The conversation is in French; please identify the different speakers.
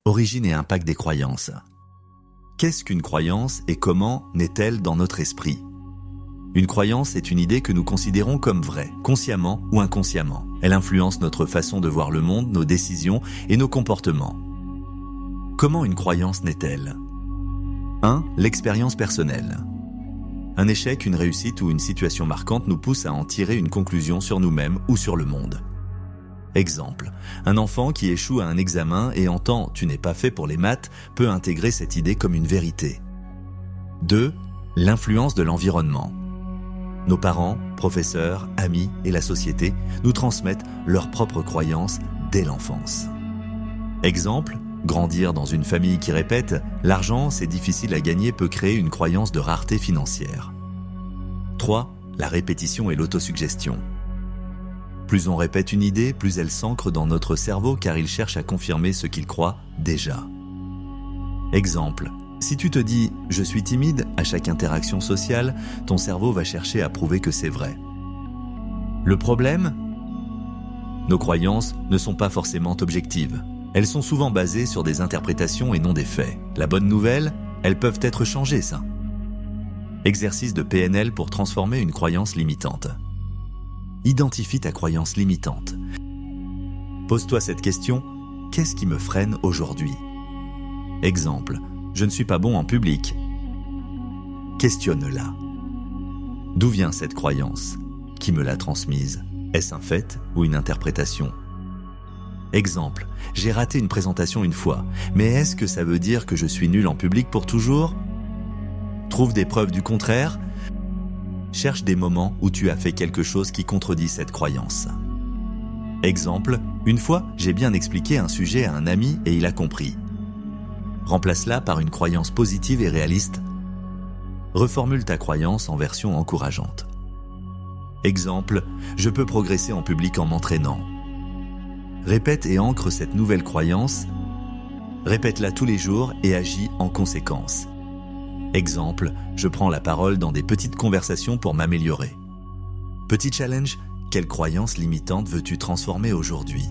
Speaker 1: Origine et impact des croyances. Qu'est-ce qu'une croyance et comment naît-elle dans notre esprit ? Une croyance est une idée que nous considérons comme vraie, consciemment ou inconsciemment. Elle influence notre façon de voir le monde, nos décisions et nos comportements. Comment une croyance naît-elle ? 1. L'expérience personnelle. Un échec, une réussite ou une situation marquante nous pousse à en tirer une conclusion sur nous-mêmes ou sur le monde. Exemple, un enfant qui échoue à un examen et entend « tu n'es pas fait pour les maths » peut intégrer cette idée comme une vérité. 2. L'influence de l'environnement. Nos parents, professeurs, amis et la société nous transmettent leurs propres croyances dès l'enfance. Exemple, grandir dans une famille qui répète « l'argent, c'est difficile à gagner » peut créer une croyance de rareté financière. 3. La répétition et l'autosuggestion. Plus on répète une idée, plus elle s'ancre dans notre cerveau car il cherche à confirmer ce qu'il croit déjà. Exemple, si tu te dis « je suis timide » à chaque interaction sociale, ton cerveau va chercher à prouver que c'est vrai. Le problème ? Nos croyances ne sont pas forcément objectives. Elles sont souvent basées sur des interprétations et non des faits. La bonne nouvelle, elles peuvent être changées, ça. Exercice de PNL pour transformer une croyance limitante. Identifie ta croyance limitante. Pose-toi cette question, qu'est-ce qui me freine aujourd'hui ? Exemple, je ne suis pas bon en public. Questionne-la. D'où vient cette croyance ? Qui me l'a transmise ? Est-ce un fait ou une interprétation ? Exemple, j'ai raté une présentation une fois, mais est-ce que ça veut dire que je suis nul en public pour toujours ? Trouve des preuves du contraire. Cherche des moments où tu as fait quelque chose qui contredit cette croyance. Exemple, une fois, j'ai bien expliqué un sujet à un ami et il a compris. Remplace-la par une croyance positive et réaliste. Reformule ta croyance en version encourageante. Exemple, je peux progresser en public en m'entraînant. Répète et ancre cette nouvelle croyance. Répète-la tous les jours et agis en conséquence. Exemple, je prends la parole dans des petites conversations pour m'améliorer. Petit challenge, quelle croyance limitante veux-tu transformer aujourd'hui ?